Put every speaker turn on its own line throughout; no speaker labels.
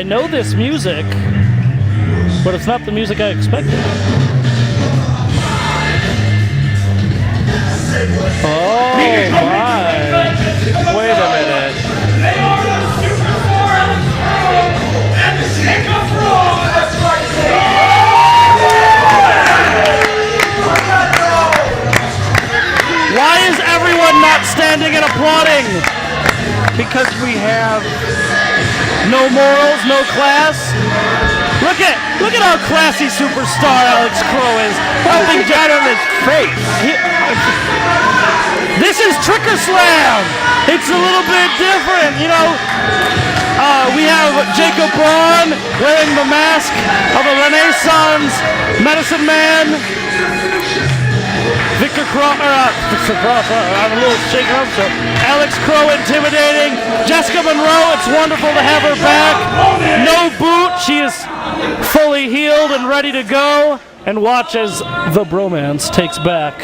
I know this music, but it's not the music I expected. Oh my!
Wait a minute.
They are the superstar and the King of Raw. That's right.
Why is everyone not standing and applauding?
Because we have
No morals, no class. Look at how classy superstar Alex Crow is.
helping down on his face.
This is Tricker Slam. It's a little bit different, you know. We have Jacob Braun wearing the mask of a Renaissance medicine man. Victor Cross, I'm a little shaken up, so Alex Crow intimidating. Jessica Monroe, it's wonderful to have her back. No boot, she is fully healed and ready to go. And watch as the Bromance takes back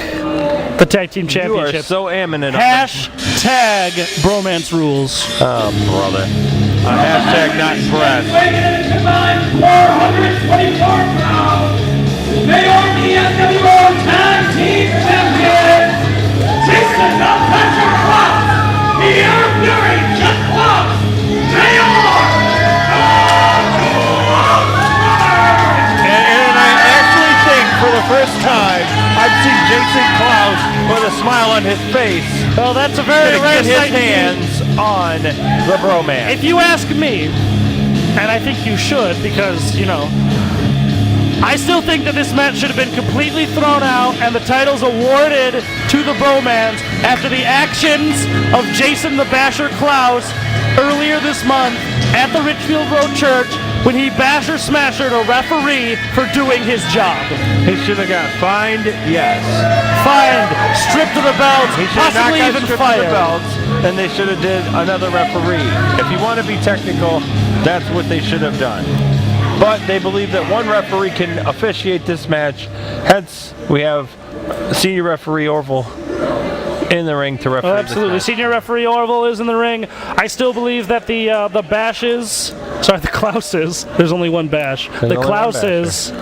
the Tag Team Championships.
You are so eminent.
Hashtag Bromance rules.
Oh, brother. Hashtag not impressed.
Weighing in at combined 424 pounds, they are the MWO Tag Team Champions. Jason the Passion Club, the Air Fury Jet Club, they are
And I actually think for the first time I've seen Jason Clouse with a smile on his face.
Well, that's a very rare
Get his
sight to see.
hands on the Bromance.
If you ask me, and I think you should, because, you know, I still think that this match should have been completely thrown out and the titles awarded to the Bromance after the actions of Jason the Basher Clouse earlier this month at the Richfield Road Church when he basher smashed a referee for doing his job.
He should have got fined, yes.
Fined, stripped of the belts,
He should have not
possibly
got
even
stripped of
fired.
the belts, and they should have did another referee. If you want to be technical, that's what they should have done. But they believe that one referee can officiate this match. Hence, we have senior referee Orville in the ring to referee
Absolutely.
this match.
Senior referee Orville is in the ring. I still believe that the Clouses, there's only one bash.
There's
The
only one
Clouses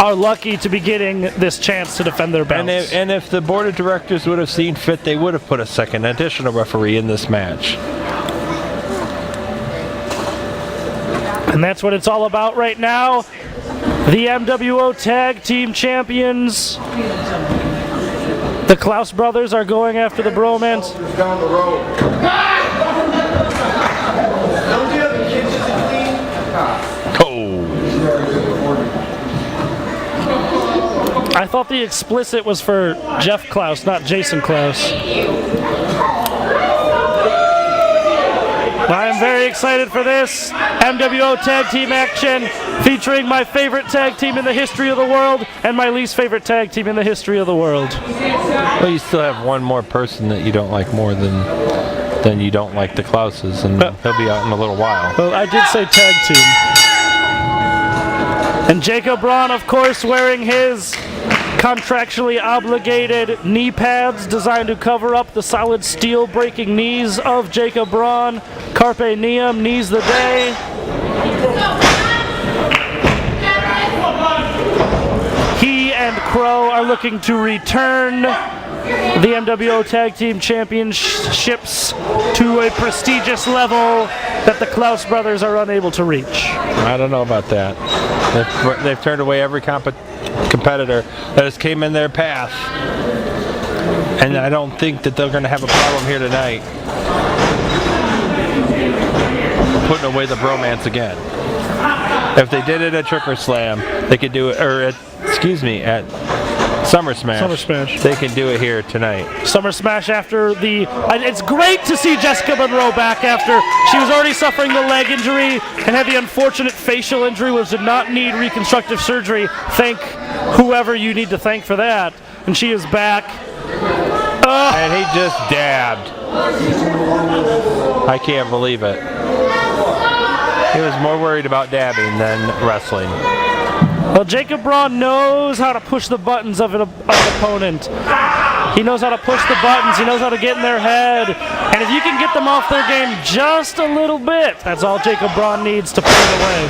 are lucky to be getting this chance to defend their belts.
And if the board of directors would have seen fit, they would have put a second additional referee in this match.
And that's what it's all about right now. The MWO Tag Team Champions. The Clouse Brothers are going after the Bromance.
Down the road. Don't you have the kids to clean?
I thought the explicit was for Jeff Clouse, not Jason Clouse. I am very excited for this MWO Tag Team action featuring my favorite tag team in the history of the world and my least favorite tag team in the history of the world.
Well, you still have one more person that you don't like more than you don't like the Clouses, and he'll be out in a little while.
Well, I did say tag team. And Jacob Braun, of course, wearing his contractually obligated knee pads designed to cover up the solid steel breaking knees of Jacob Braun. Carpe Diem, knees the day. He and Crow are looking to return the MWO Tag Team Championships to a prestigious level that the Clouse Brothers are unable to reach.
I don't know about that. They've turned away every competitor that has came in their path, and I don't think that they're going to have a problem here tonight putting away the Bromance again. If they did it at Tricker Slam, they could do it, or at Summer Smash.
Summer Smash.
They can do it here tonight.
Summer Smash after the... It's great to see Jessica Monroe back after she was already suffering the leg injury and had the unfortunate facial injury, which did not need reconstructive surgery. Thank whoever you need to thank for that. And she is back.
And he just dabbed. I can't believe it. He was more worried about dabbing than wrestling.
Well, Jacob Braun knows how to push the buttons of an opponent. He knows how to push the buttons. He knows how to get in their head. And if you can get them off their game just a little bit, that's all Jacob Braun needs to put it away.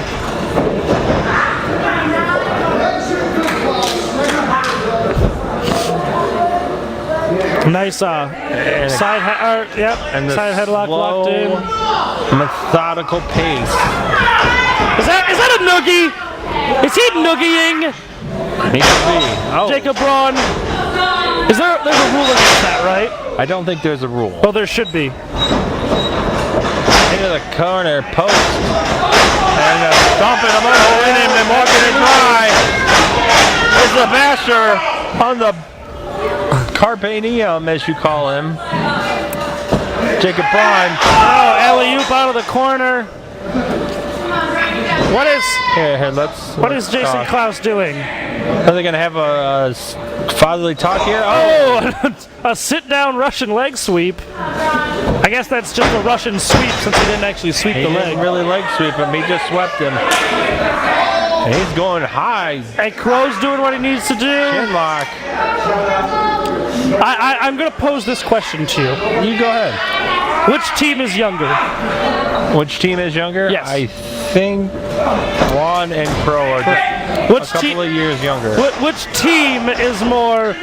Nice side headlock locked in.
Methodical pace.
Is that a noogie? Is he noogieing?
He could be. Oh.
Jacob Braun. There's a rule against that, right?
I don't think there's a rule.
Well, there should be.
Into the corner post. And stomping him over in him and walking it dry. Is the basher on the Carpe Diem, as you call him. Jacob Braun.
Oh, alley-oop out of the corner. What is Jason Clouse doing?
Are they going to have a fatherly talk here?
Oh, a sit-down Russian leg sweep. I guess that's just a Russian sweep since he didn't actually sweep the leg.
He didn't really leg sweep him. He just swept him. And he's going high.
And Crow's doing what he needs to do.
Chin lock.
I'm going to pose this question to you.
You go ahead.
Which team is younger?
Which team is younger?
Yes.
I think Braun and Crow are just a couple of years younger.
Which team is more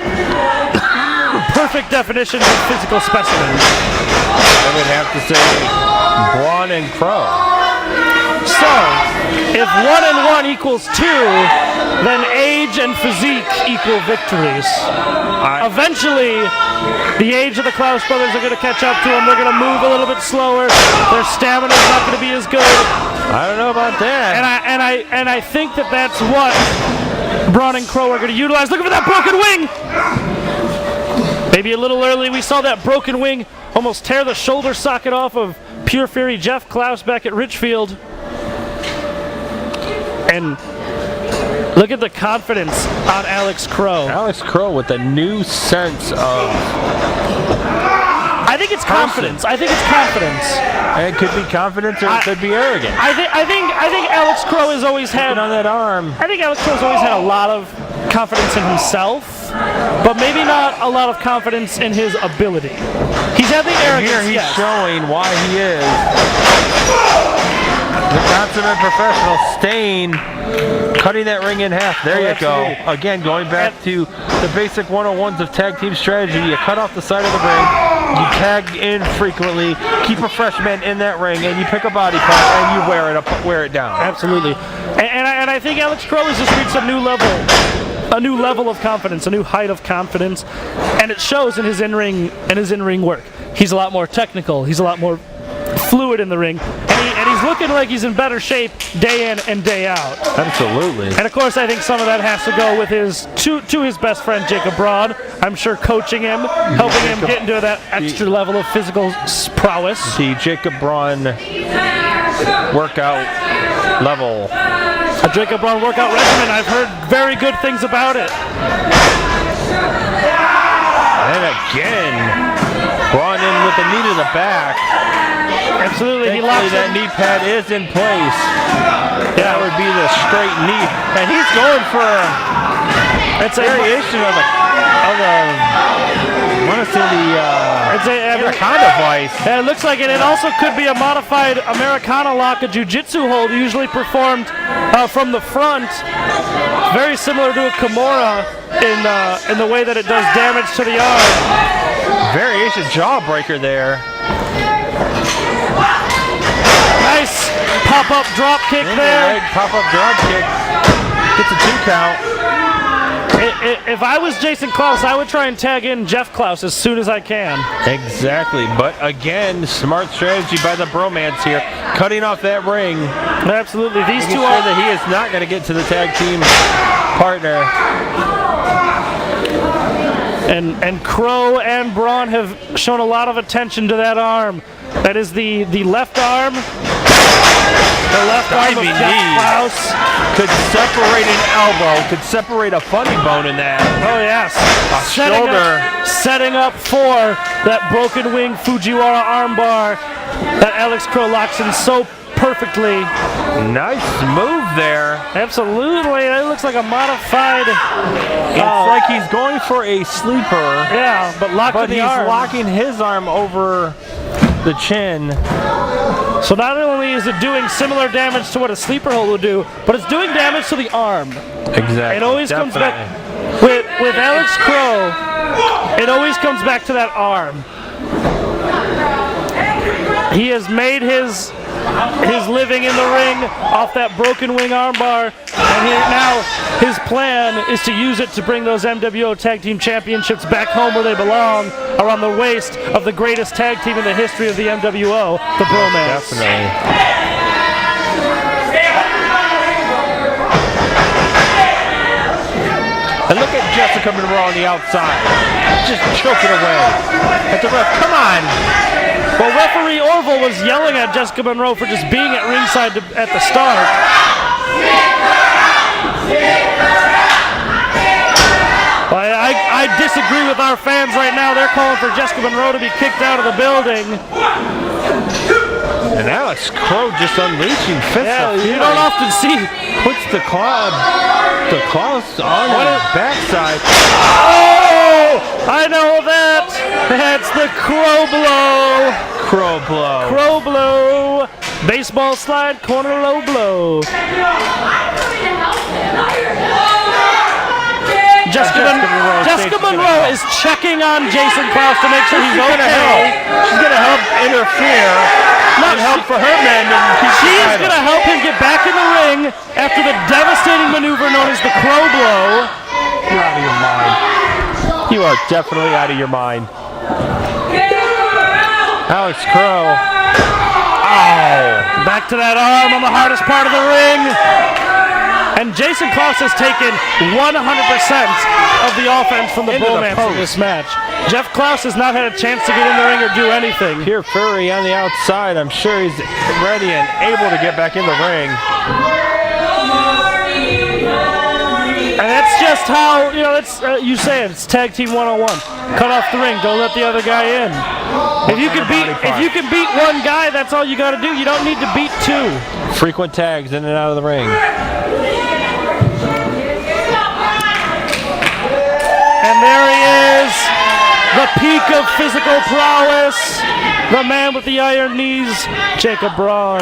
perfect definition of physical specimen?
I would have to say Braun and Crow.
So, if 1 and 1 equals 2, then age and physique equal victories. Eventually, the age of the Clouse Brothers are going to catch up to them. They're going to move a little bit slower. Their stamina is not going to be as good.
I don't know about that.
And I think that's what Braun and Crow are going to utilize. Look at that broken wing! Maybe a little early, we saw that broken wing almost tear the shoulder socket off of Pure Fury Jeff Clouse back at Richfield. And look at the confidence on Alex Crow.
Alex Crow with a new sense of...
I think it's confidence. I think it's confidence.
It could be confidence or it could be arrogance.
I think Alex Crow has always had...
on that arm.
I think Alex Crow's always had a lot of confidence in himself, but maybe not a lot of confidence in his ability. He's had the arrogance,
Here he's showing why he is the consummate professional. Stain, cutting that ring in half. There you go. Again, going back to the basic 101s of tag team strategy. You cut off the side of the ring, you tag in frequently, keep a fresh man in that ring, and you pick a body part and you wear it down.
Absolutely. And I think Alex Crow has just reached a new level of confidence, a new height of confidence, and it shows in his in-ring work. He's a lot more technical. He's a lot more fluid in the ring, and he's looking like he's in better shape day in and day out.
Absolutely.
And of course, I think some of that has to go with his best friend Jacob Braun. I'm sure coaching him, helping him get into that extra level of physical prowess.
The Jacob Braun workout level.
A Jacob Braun workout regimen. I've heard very good things about it.
And again, Braun in with the knee to the back.
Absolutely, he
Thankfully,
locks
that knee pad is in place. That would be the straight knee, and he's going for a variation of the Anaconda vice.
And it looks like it also could be a modified Americana lock, a jiu-jitsu hold, usually performed from the front, very similar to a Kimura in the way that it does damage to the arm.
Variation jawbreaker there.
Nice pop-up drop kick there.
Pop-up drop kick. Gets a 2 count.
If I was Jason Clouse, I would try and tag in Jeff Clouse as soon as I can.
Exactly, but again, smart strategy by the Bromance here, cutting off that ring.
Absolutely, these two
are that he is not going to get to the tag team partner.
And Crow and Braun have shown a lot of attention to that arm. That is the left arm. The left arm of Jeff Clouse.
Could separate an elbow, could separate a funny bone in that.
Oh yes. Setting up for that broken wing Fujiwara armbar that Alex Crow locks in so perfectly.
Nice move there.
Absolutely. That looks like a modified.
It's like he's going for a sleeper.
Yeah, but locked in the
he's
arm.
locking his arm over the chin.
So not only is it doing similar damage to what a sleeper hold would do, but it's doing damage to the arm.
Exactly.
It always comes back with Alex Crow. It always comes back to that arm. He has made his living in the ring off that broken wing armbar, and now his plan is to use it to bring those MWO Tag Team Championships back home where they belong, around the waist of the greatest tag team in the history of the MWO, the Bromance.
Definitely. And look at Jessica Monroe on the outside, just choking away at the ref. Come on!
Well, referee Orville was yelling at Jessica Monroe for just being at ringside at the start. I disagree with our fans right now. They're calling for Jessica Monroe to be kicked out of the building.
And Alex Crow just unleashing fists.
Yeah, you don't often see.
Puts the Clouse on his backside.
Oh! I know that! That's the Crow Blow!
Crow blow.
Crow Blow! Baseball slide, corner low blow. Jessica Monroe is checking on Jason Clouse to make sure he's okay.
She's going to help interfere. Not help for her men.
She's going to help him get back in the ring after the devastating maneuver known as the Crow Blow.
You're out of your mind. You are definitely out of your mind. Alex Crow. Oh.
Back to that arm on the hardest part of the ring. And Jason Clouse has taken 100% of the offense from the Bromance in this match. Jeff Clouse has not had a chance to get in the ring or do anything.
Pure Fury on the outside. I'm sure he's ready and able to get back in the ring.
And that's just how, you say it, it's Tag Team 101. Cut off the ring, don't let the other guy in. If you can beat one guy, that's all you got to do. You don't need to beat two.
Frequent tags in and out of the ring.
And there he is, the peak of physical prowess, the man with the iron knees, Jacob Braun.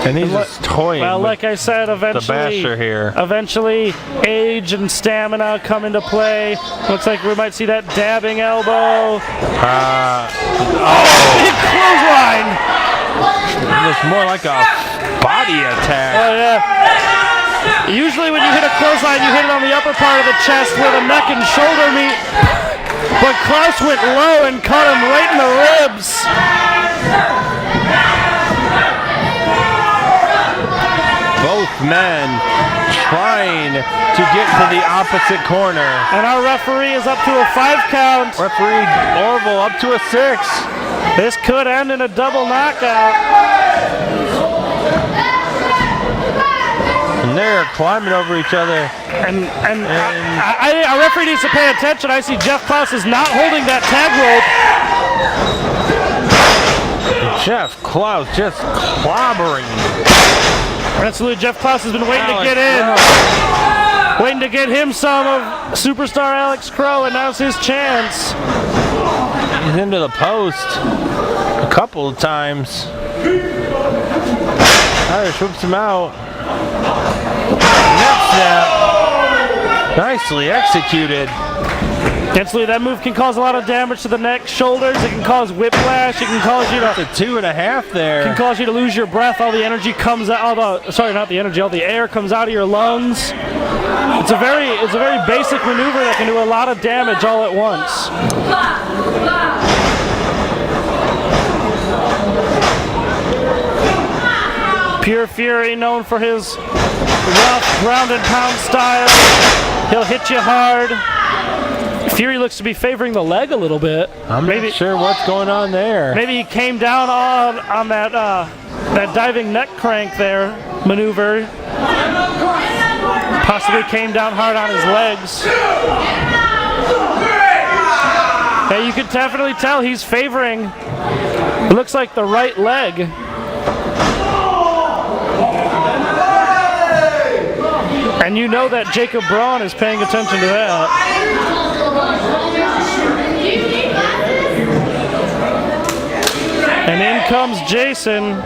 And he's just toying.
Well, like I said,
the basher here.
Eventually, age and stamina come into play. Looks like we might see that dabbing elbow. Big clothesline.
It looks more like a body attack.
Oh, yeah. Usually when you hit a clothesline, you hit it on the upper part of the chest where the neck and shoulder meet. But Clouse went low and caught him right in the ribs.
Both men trying to get to the opposite corner.
And our referee is up to a 5 count.
Referee Orville up to a 6.
This could end in a double knockout.
And they're climbing over each other.
And our referee needs to pay attention. I see Jeff Clouse is not holding that tag rope.
Jeff Clouse just clobbering.
Absolutely, Jeff Clouse has been waiting to get in. Waiting to get him some of superstar Alex Crow, and now's his chance.
He's into the post a couple of times. Irish whips him out. Neck snap. Nicely executed.
Instantly, that move can cause a lot of damage to the neck, shoulders. It can cause whiplash. It can cause you to.
The 2.5 there.
It can cause you to lose your breath. All the energy comes out. All the air comes out of your lungs. It's a very basic maneuver that can do a lot of damage all at once. Pure Fury, known for his rough ground and pound style. He'll hit you hard. Fury looks to be favoring the leg a little bit.
I'm not sure what's going on there.
Maybe he came down on that diving neck crank there maneuver. Possibly came down hard on his legs. Hey, you can definitely tell he's favoring, it looks like the right leg. And you know that Jacob Braun is paying attention to that. And in comes Jason.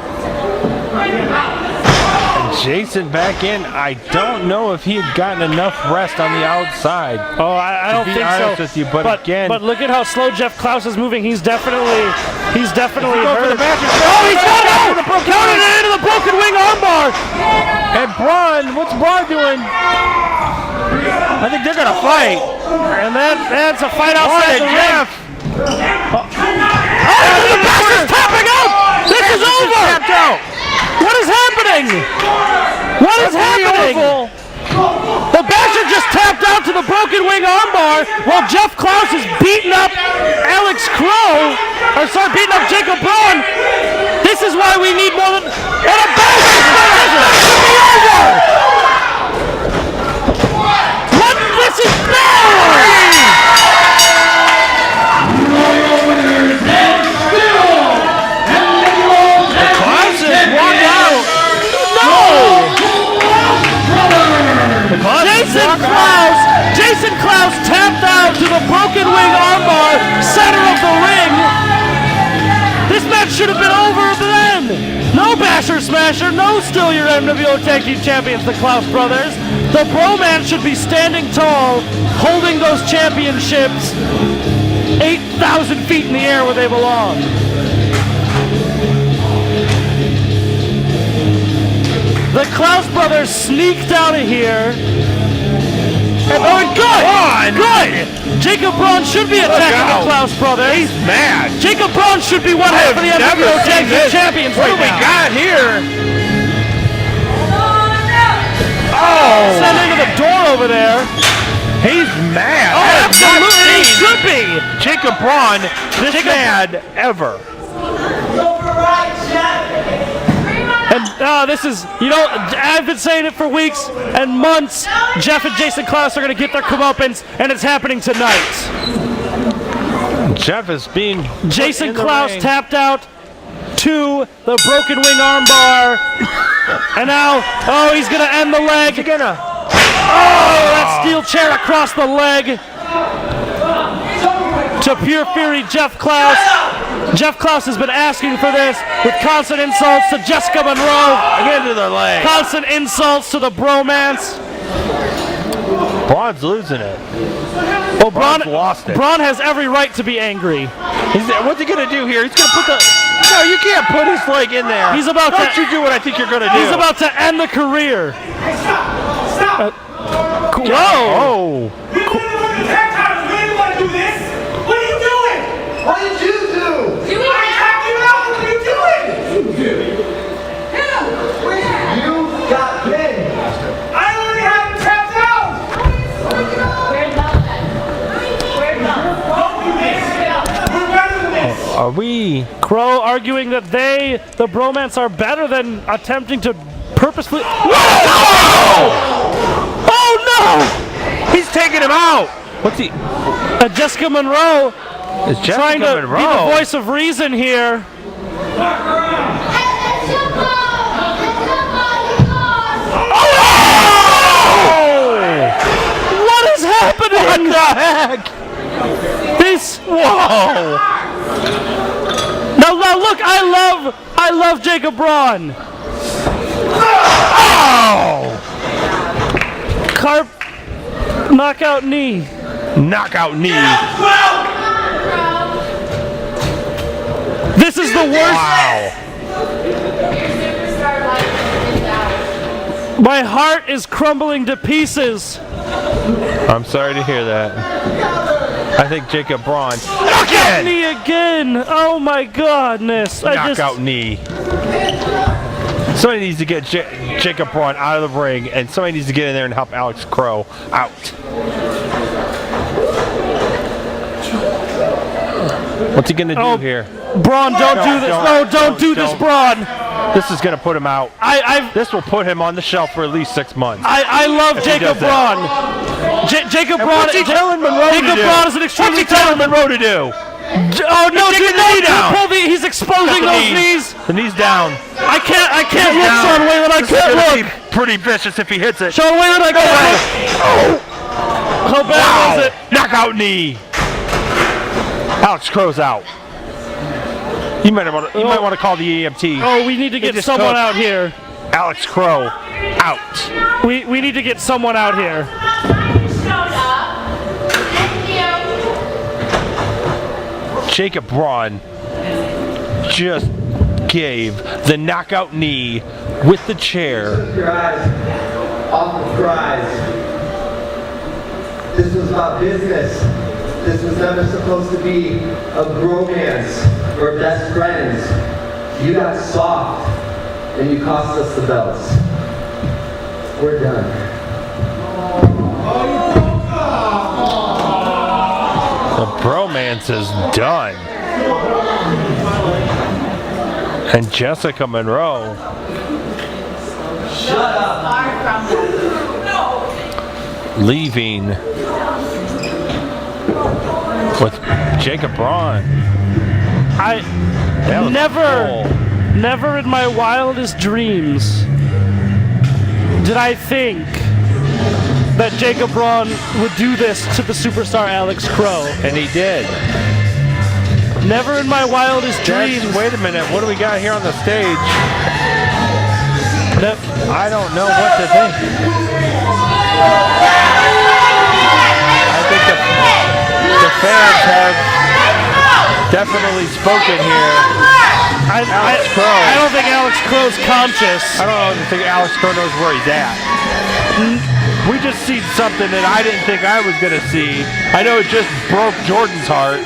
Jason back in. I don't know if he had gotten enough rest on the outside.
Oh, I don't think so.
With you, but again,
but look at how slow Jeff Clouse is moving. He's definitely hurt.
he's got
out! Counted it into the broken wing armbar.
And Braun, what's Braun doing? I think they're gonna fight.
And that's a fight outside the ring. The Basher's tapping out! This is over! What is happening? What is happening? The Basher just tapped out to the broken wing armbar while Jeff Clouse is beating up beating up Jacob Braun. This is why we need more than... And a Basher should be over! What? This is bad! Jason Clouse tapped out to the broken wing armbar, center of the ring. This match should have been over then. No Basher Smasher, no still your MWO Tag Team Champions, the Clouse Brothers. The Bromance should be standing tall, holding those championships 8,000 feet in the air where they belong. The Clouse Brothers sneaked out of here. And good! Jacob Braun should be attacking the Clouse Brothers.
He's mad.
Jacob Braun should be one half of the MWO Tag Team Champions right now.
What do we got here?
Oh! Sending to the door over there.
He's mad.
Oh, absolutely, he should be.
Jacob Braun, this mad ever.
And this is, I've been saying it for weeks and months. Jeff and Jason Clouse are going to get their comeuppance, and it's happening tonight.
Jeff is being
Jason Clouse tapped out to the broken wing armbar. And now, he's going to end the leg. That steel chair across the leg. To pure fury, Jeff Clouse. Jeff Clouse has been asking for this with constant insults to Jessica Monroe.
Again to the leg.
Constant insults to the Bromance.
Braun's losing it.
Well,
Braun's lost it.
Braun has every right to be angry.
What's he going to do here? He's going to put the... No, you can't put his leg in there.
He's about
Don't you do what I think you're going to do.
He's about to end the career.
Hey, stop!
Whoa!
What are you doing?
What did you do?
I tapped you out. What are you doing?
You got pinned.
I already had him tapped out. Don't do this. We're better than this.
Are we...
Crow arguing that the Bromance, are better than attempting to purposefully... Oh no!
He's taking him out. What's he...
Jessica Monroe
Is Jessica
trying to
Monroe
be the voice of reason here. What is happening?
What the heck?
This...
Whoa!
Now look, I love Jacob Braun.
Oh!
Carp knockout knee.
Knockout knee.
This is the worst.
Wow.
My heart is crumbling to pieces.
I'm sorry to hear that. I think Jacob Braun.
Knockout knee again. Oh my goodness.
Knockout knee. Somebody needs to get Jacob Braun out of the ring, and somebody needs to get in there and help Alex Crow out. What's he gonna do here?
Braun, don't do this. No, don't do this, Braun.
This is gonna put him out. This will put him on the shelf for at least 6 months.
I love Jacob Braun. Jacob
And
Braun.
what's he telling Monroe to
Jacob
do?
Braun is an
What's
extremely
he telling Monroe to do?
Oh no!
He's taking
Dude,
the knee down.
pull he's exposing those knees.
The knee's down.
I can't look,
Down.
Shawn Whalen. I
This is
can't
gonna
look.
be pretty vicious if he hits it.
Shawn Whalen, I can't look. How bad was it?
Knockout knee. Alex Crow's out. You might want to call the EMT.
Oh, we need to get
just
someone
cooked.
out here.
Alex Crow out.
We need to get someone out here.
Jacob Braun just gave the knockout knee with the chair.
Keep your eyes off the prize. This was about business. This was never supposed to be a bromance or best friends. You got soft and you cost us the belts. We're done.
The bromance is done. And Jessica Monroe leaving with Jacob Braun.
I
That was
never in my wildest dreams did I think that Jacob Braun would do this to the superstar Alex Crow.
And he did.
Never in my wildest dreams.
Wait a minute, what do we got here on the stage?
That-
I don't know what to think. I think the fans have definitely spoken here.
I
Crow.
don't think Alex Crow's conscious.
I don't think Alex Crow knows where he's at. We just seen something that I didn't think I was going to see. I know it just broke Jordan's heart.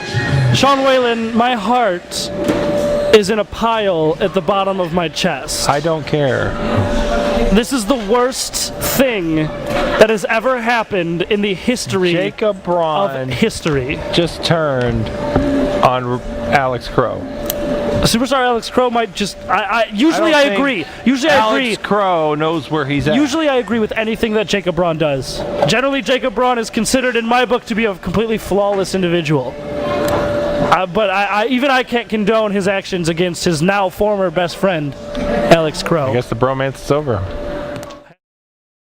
Shawn Whalen, my heart is in a pile at the bottom of my chest.
I don't care.
This is the worst thing that has ever happened in the history
Jacob
of
Braun
history.
just turned on Alex Crow.
Superstar Alex Crow might just. Usually
I
I
don't
agree.
think
Usually I agree.
Alex Crow knows where he's at.
Usually I agree with anything that Jacob Braun does. Generally, Jacob Braun is considered in my book to be a completely flawless individual. But even I can't condone his actions against his now former best friend, Alex Crow.
I guess the bromance is over.